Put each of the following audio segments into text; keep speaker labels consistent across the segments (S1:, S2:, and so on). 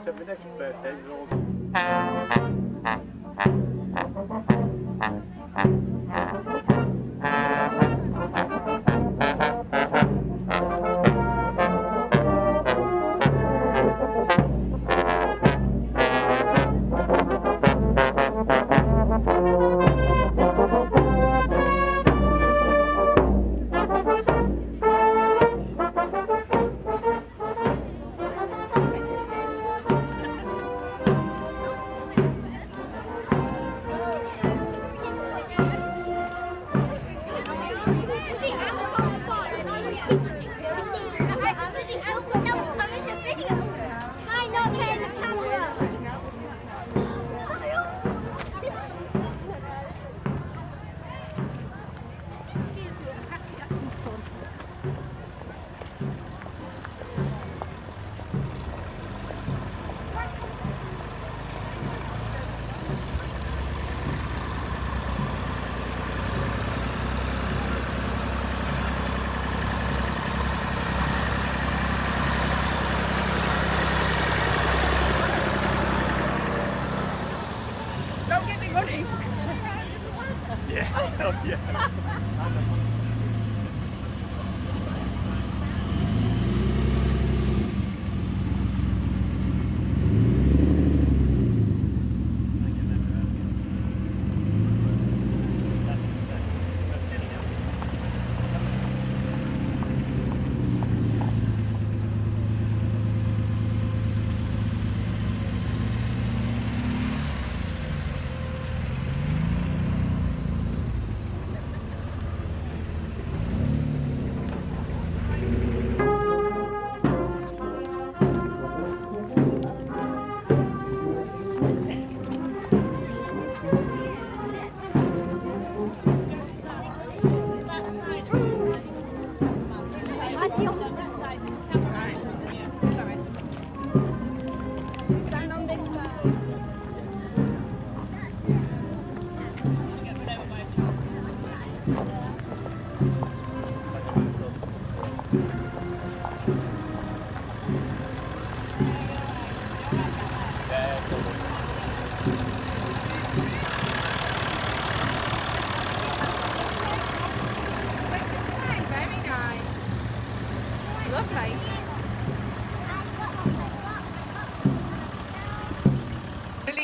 S1: So my next birthday is all...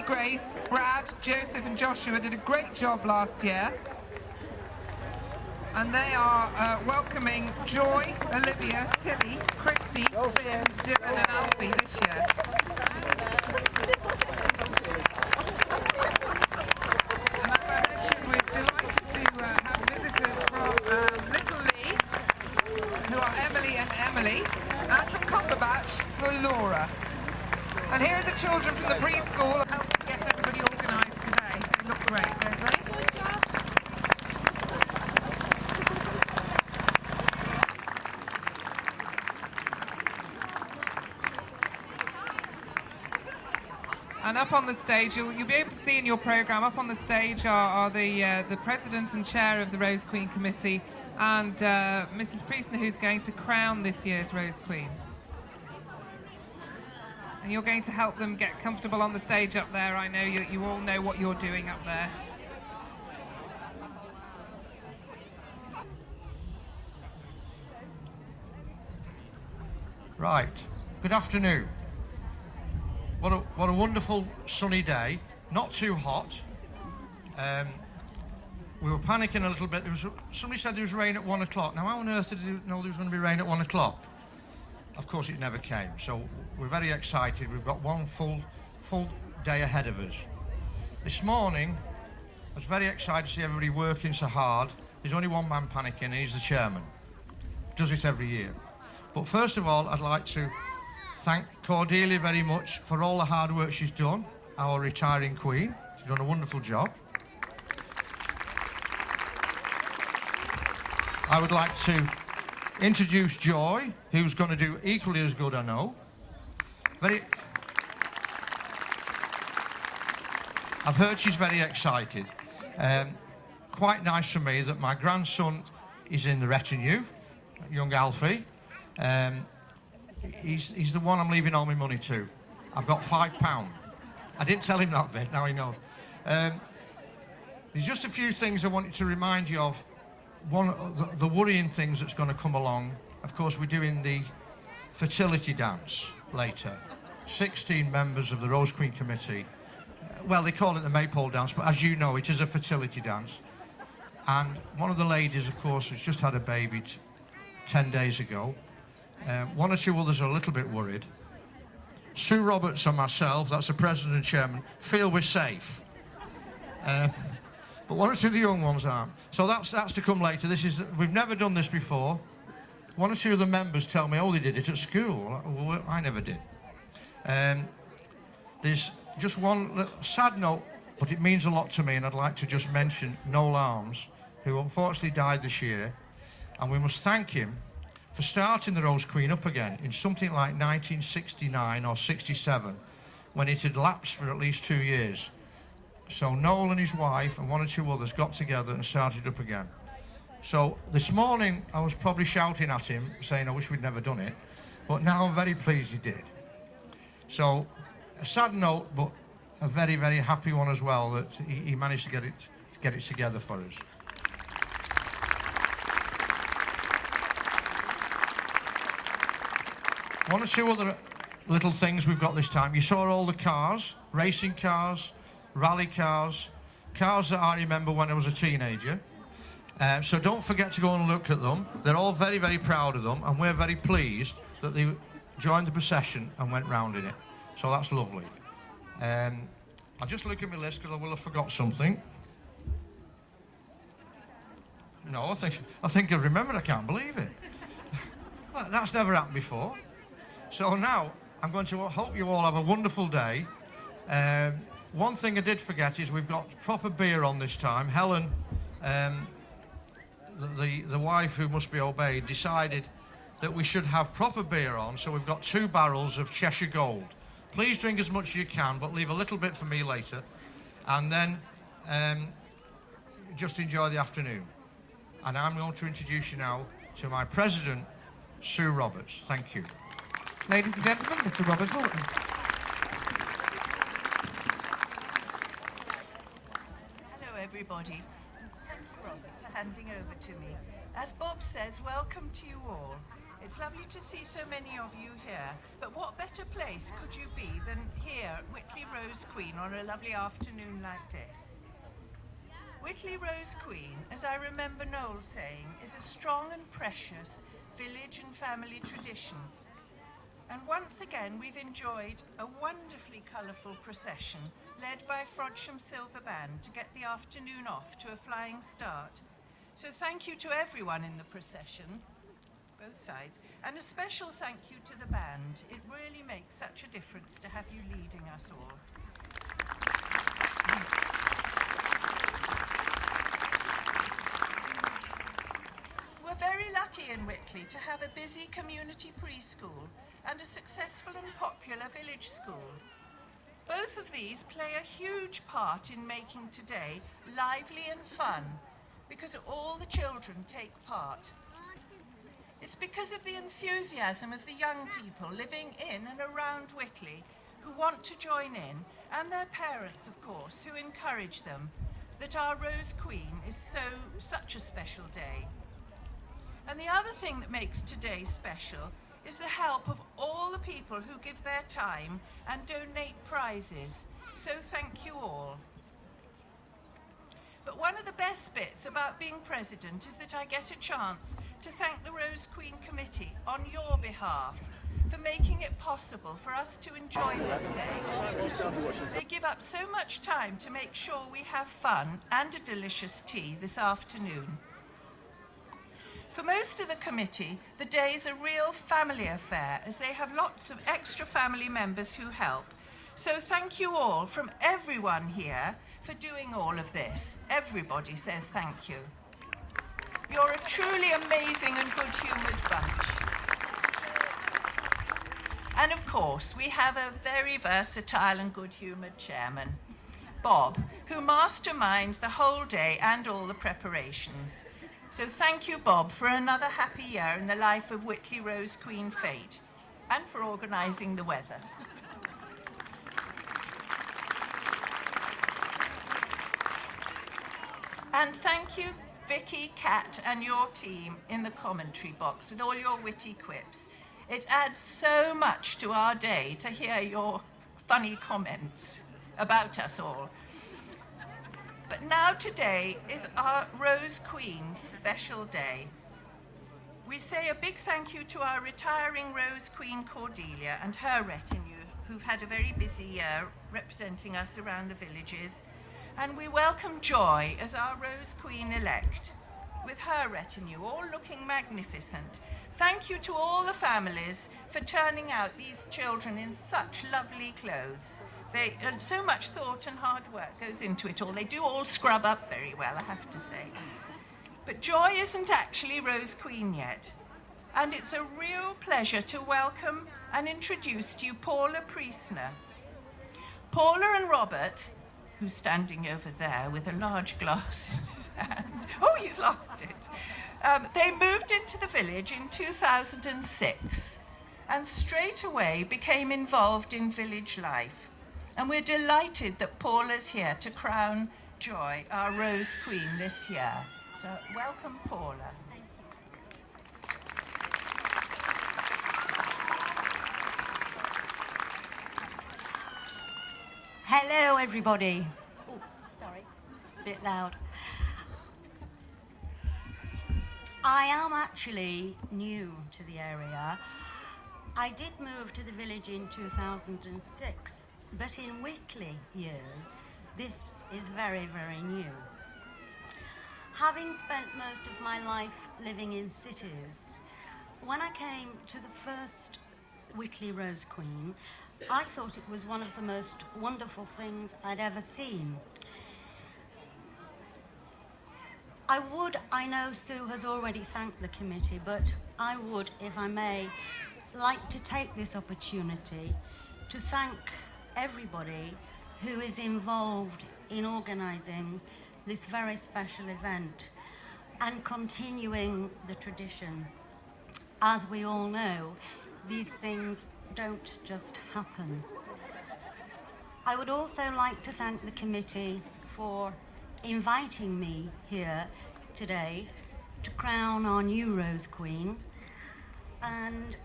S2: Grace, Brad, Joseph and Joshua did a great job last year, and they are welcoming Joy, Olivia, Tilly, Christy, Finn, Dylan and Alfie this year. And as I mentioned, we're delighted to have visitors from Little Lee, who are Emily and Emily, and from Cumberbatch, who are Laura. And here are the children from the preschool who helped to get everybody organised today. They look great, don't they? And up on the stage, you'll be able to see in your programme, up on the stage are the President and Chair of the Rose Queen Committee and Mrs Priestner, who's going to crown this year's Rose Queen. And you're going to help them get comfortable on the stage up there. I know you all know what you're doing up there.
S3: Right, good afternoon. What a wonderful sunny day, not too hot. We were panicking a little bit. Somebody said there was rain at 1 o'clock. Now how on earth did you know there was going to be rain at 1 o'clock? Of course it never came, so we're very excited. We've got one full day ahead of us. This morning, I was very excited to see everybody working so hard. There's only one man panicking, and he's the chairman. Does it every year. But first of all, I'd like to thank Cordelia very much for all the hard work she's done, our retiring Queen. She's done a wonderful job. I would like to introduce Joy, who's going to do equally as good, I know. I've heard she's very excited. Quite nice for me that my grandson is in the retinue, young Alfie. He's the one I'm leaving all my money to. I've got £5. I didn't tell him that bit, now he knows. There's just a few things I wanted to remind you of. One of the worrying things that's going to come along, of course, we're doing the fertility dance later. 16 members of the Rose Queen Committee, well, they call it the Maypole dance, but as you know, it is a fertility dance. And one of the ladies, of course, has just had a baby 10 days ago. One or two others are a little bit worried. Sue Roberts and myself, that's the president and chairman, feel we're safe. But one or two of the young ones aren't. So that's to come later. We've never done this before. One or two of the members tell me, oh, they did it at school. Well, I never did. There's just one sad note, but it means a lot to me, and I'd like to just mention Noel Arms, who unfortunately died this year, and we must thank him for starting the Rose Queen up again in something like 1969 or 67, when it had lapsed for at least 2 years. So Noel and his wife and one or two others got together and started up again. So this morning I was probably shouting at him, saying I wish we'd never done it, but now I'm very pleased he did. So a sad note, but a very, very happy one as well, that he managed to get it together for us. One or two other little things we've got this time. You saw all the cars, racing cars, rally cars, cars that I remember when I was a teenager. So don't forget to go and look at them. They're all very, very proud of them, and we're very pleased that they joined the procession and went round in it. So that's lovely. I'll just look at my list because I will have forgot something. No, I think I remembered. I can't believe it. That's never happened before. So now I'm going to hope you all have a wonderful day. One thing I did forget is we've got proper beer on this time. Helen, the wife who must be obeyed, decided that we should have proper beer on, so we've got 2 barrels of Cheshire Gold. Please drink as much as you can, but leave a little bit for me later, and then just enjoy the afternoon. And I'm going to introduce you now to my president, Sue Roberts. Thank you.
S2: Ladies and gentlemen, Mr. Robert Horton.
S1: Hello, everybody. Thank you, Robert, for handing over to me. As Bob says, welcome to you all. It's lovely to see so many of you here, but what better place could you be than here at Whitley Rose Queen on a lovely afternoon like this? Whitley Rose Queen, as I remember Noel saying, is a strong and precious village and family tradition. And once again, we've enjoyed a wonderfully colourful procession led by Frodsham Silver Band to get the afternoon off to a flying start. So thank you to everyone in the procession, both sides, and a special thank you to the band. It really makes such a difference to have you leading us all. We're very lucky in Whitley to have a busy community preschool and a successful and popular village school. Both of these play a huge part in making today lively and fun, because all the children take part. It's because of the enthusiasm of the young people living in and around Whitley who want to join in, and their parents, of course, who encourage them, that our Rose Queen is such a special day. And the other thing that makes today special is the help of all the people who give their time and donate prizes. So thank you all. But one of the best bits about being president is that I get a chance to thank the Rose Queen Committee on your behalf for making it possible for us to enjoy this day. They give up so much time to make sure we have fun and a delicious tea this afternoon. For most of the committee, the day is a real family affair, as they have lots of extra family members who help. So thank you all from everyone here for doing all of this. Everybody says thank you. You're a truly amazing and good-humoured bunch. And of course, we have a very versatile and good-humoured chairman, Bob, who masterminds the whole day and all the preparations. So thank you, Bob, for another happy year in the life of Whitley Rose Queen Fate, and for organising the weather. And thank you, Vicky, Kat, and your team in the commentary box with all your witty quips. It adds so much to our day to hear your funny comments about us all. But now today is our Rose Queen special day. We say a big thank you to our retiring Rose Queen Cordelia and her retinue, who've had a very busy year representing us around the villages. And we welcome Joy as our Rose Queen-elect, with her retinue, all looking magnificent. Thank you to all the families for turning out these children in such lovely clothes. So much thought and hard work goes into it all. They do all scrub up very well, I have to say. But Joy isn't actually Rose Queen yet. And it's a real pleasure to welcome and introduce to you Paula Priestner. Paula and Robert, who's standing over there with a large glass in his hand. Oh, he's lost it. They moved into the village in 2006 and straight away became involved in village life. And we're delighted that Paula's here to crown Joy, our Rose Queen, this year. So welcome, Paula.
S4: Hello, everybody. Oh, sorry, a bit loud. I am actually new to the area. I did move to the village in 2006, but in Whitley years, this is very, very new. Having spent most of my life living in cities, when I came to the first Whitley Rose Queen, I thought it was one of the most wonderful things I'd ever seen. I know Sue has already thanked the committee, but I would, if I may, like to take this opportunity to thank everybody who is involved in organising this very special event and continuing the tradition. As we all know, these things don't just happen. I would also like to thank the committee for inviting me here today to crown our new Rose Queen and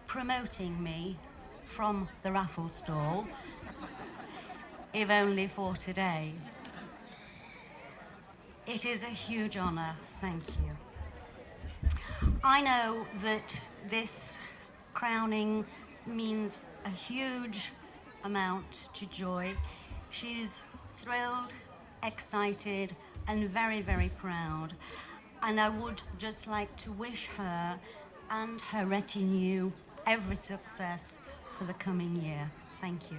S4: promoting me from the raffle stall, if only for today. It is a huge honour, thank you. I know that this crowning means a huge amount to Joy. She's thrilled, excited, and very, very proud. And I would just like to wish her and her retinue every success for the coming year. Thank you.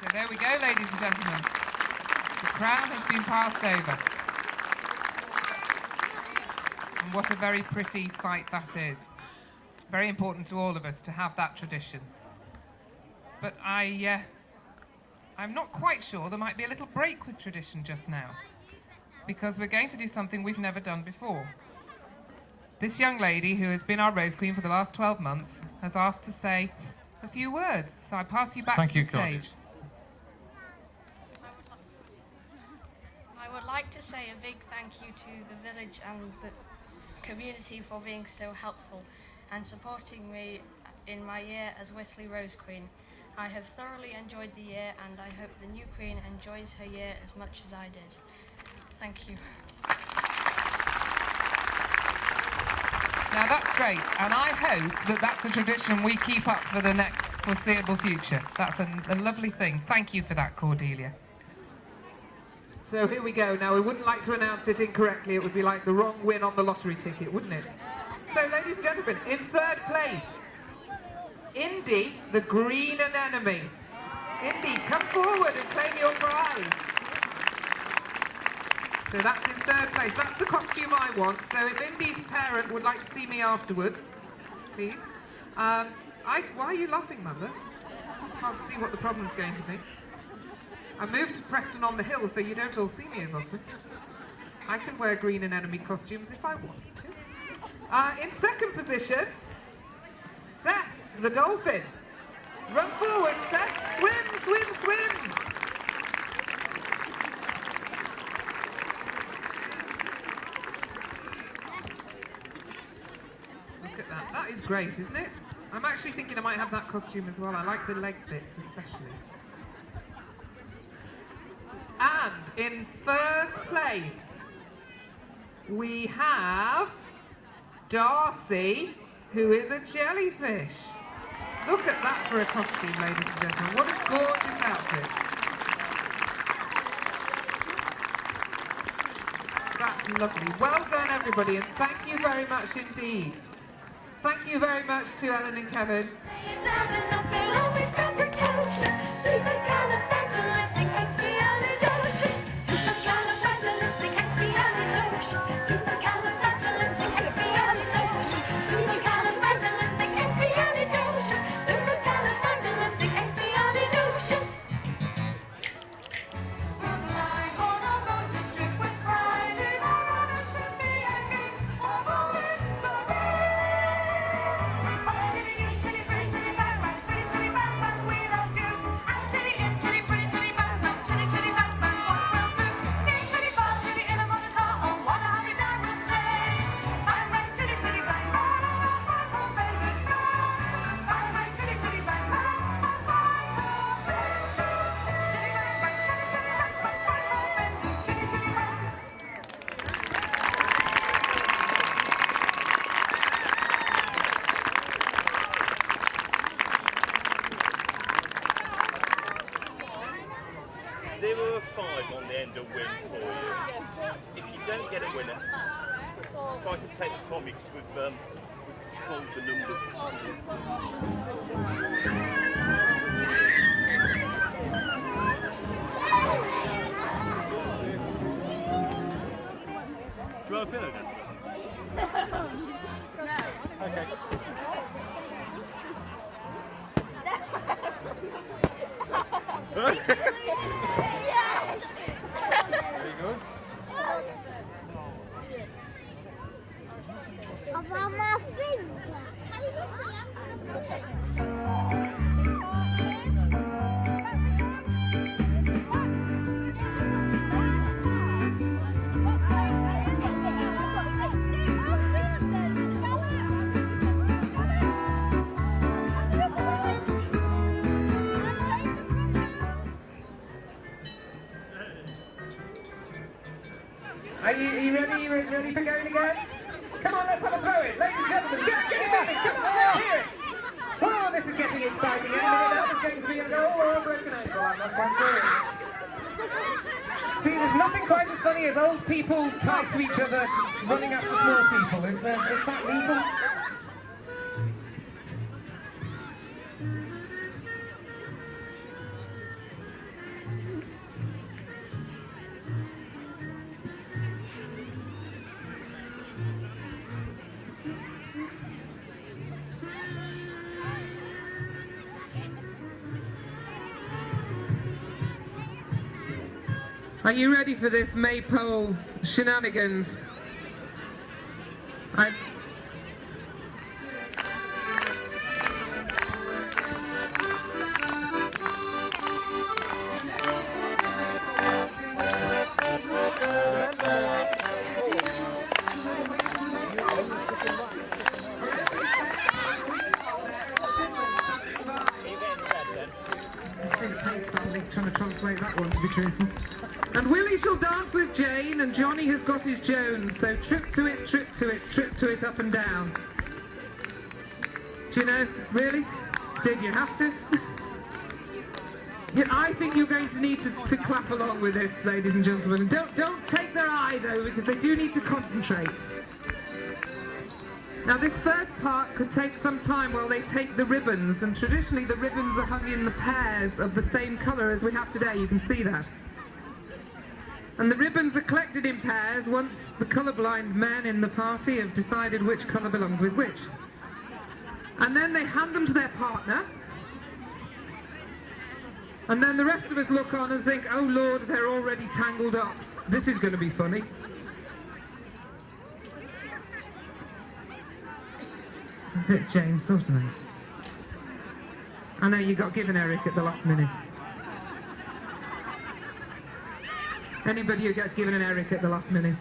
S2: So there we go, ladies and gentlemen. The crown has been passed over. And what a very pretty sight that is. Very important to all of us to have that tradition. But I'm not quite sure, there might be a little break with tradition just now, because we're going to do something we've never done before. This young lady, who has been our Rose Queen for the last 12 months, has asked to say a few words. So I pass you back to the stage.
S5: I would like to say a big thank you to the village and the community for being so helpful and supporting me in my year as Whitley Rose Queen. I have thoroughly enjoyed the year and I hope the new Queen enjoys her year as much as I did. Thank you.
S2: Now that's great, and I hope that that's a tradition we keep up for the next foreseeable future. That's a lovely thing. Thank you for that, Cordelia. So here we go. Now, we wouldn't like to announce it incorrectly. It would be like the wrong win on the lottery ticket, wouldn't it? So, ladies and gentlemen, in third place, Indy, the green anemone. Indy, come forward and claim your prize. So that's in third place. That's the costume I want. So if Indy's parent would like to see me afterwards, please. Why are you laughing, Mother? Can't see what the problem's going to be. I moved to Preston on the Hill, so you don't all see me as often. I can wear green and enemy costumes if I want to. In second position, Seth the dolphin. Run forward, Seth. Swim, swim, swim. Look at that. That is great, isn't it? I'm actually thinking I might have that costume as well. I like the leg bits especially. And in first place, we have Darcy, who is a jellyfish. Look at that for a costume, ladies and gentlemen. What a gorgeous outfit. That's lovely. Well done, everybody, and thank you very much indeed. Thank you very much to Ellen and Kevin.
S6: On the end of win for you. If you don't get a winner, if I can take the comics, we've controlled the numbers. Do you want a pillow, Jessica? Okay.
S7: Yes!
S6: Very good.
S7: Of my finger.
S2: Are you ready? You ready for going again? Come on, let's have a throw it. Ladies and gentlemen, get it moving. Come on, let's hear it. Oh, this is getting exciting. Any minute now it's going to be a goal or a broken ankle. I'm not quite sure. See, there's nothing quite as funny as old people tied to each other running after small people. Is that legal? Are you ready for this maypole shenanigans? Trying to translate that one, to be truthful. And Willie shall dance with Jane, and Johnny has got his Joan. So trip to it, trip to it, trip to it, up and down. Do you know? Really? Did you have to? Yeah, I think you're going to need to clap along with this, ladies and gentlemen. And don't take their eye though, because they do need to concentrate. Now this first part could take some time while they take the ribbons, and traditionally the ribbons are hung in the pairs of the same colour as we have today, you can see that. And the ribbons are collected in pairs once the colourblind men in the party have decided which colour belongs with which. And then they hand them to their partner, And then the rest of us look on and think, oh Lord, they're already tangled up. This is going to be funny. That's it, James, sort of. I know you got given Eric at the last minute. Anybody who gets given an Eric at the last minute?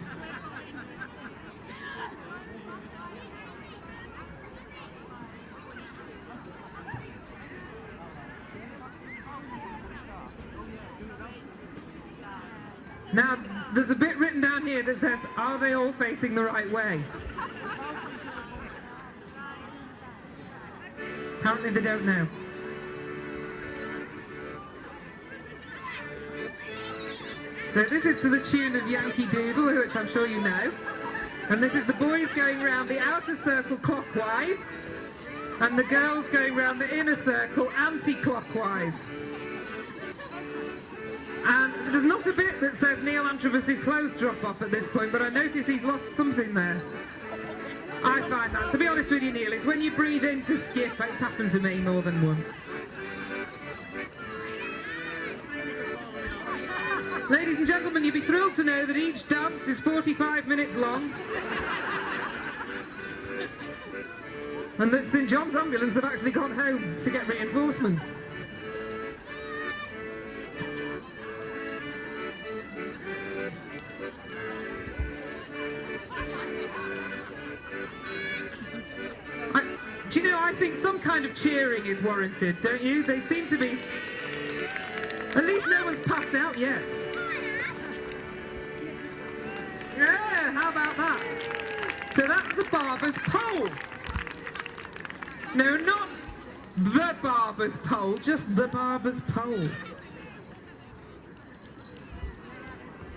S2: Now, there's a bit written down here that says, are they all facing the right way? Apparently they don't know. So this is to the tune of Yankee Doodle, which I'm sure you know. And this is the boys going round the outer circle clockwise, and the girls going round the inner circle anti-clockwise. And there's not a bit that says Neil Antrobus's clothes drop off at this point, but I notice he's lost something there. I find that, to be honest with you, Neil, it's when you breathe in to skip. It's happened to me more than once. Ladies and gentlemen, you'd be thrilled to know that each dance is 45 minutes long. And that St John's Ambulance have actually gone home to get reinforcements. Do you know, I think some kind of cheering is warranted, don't you? They seem to be... At least no one's passed out yet. Yeah, how about that? So that's the barber's pole. No, not the barber's pole, just the barber's pole.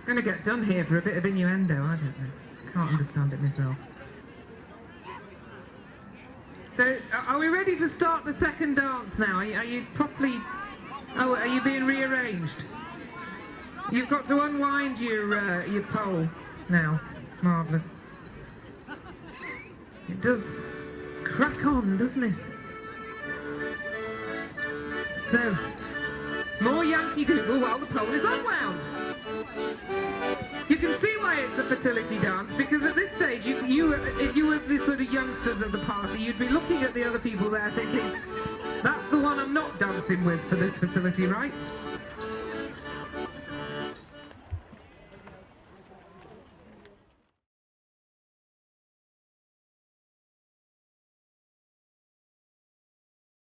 S2: Gonna get done here for a bit of innuendo, I don't know. Can't understand it myself. So, are we ready to start the second dance now? Are you properly... Oh, are you being rearranged? You've got to unwind your pole now. Marvellous. It does crack on, doesn't it? So, more Yankee Doodle while the pole is unwound. You can see why it's a fertility dance, because at this stage, if you were the sort of youngsters of the party, you'd be looking at the other people there thinking, that's the one I'm not dancing with for this facility, right?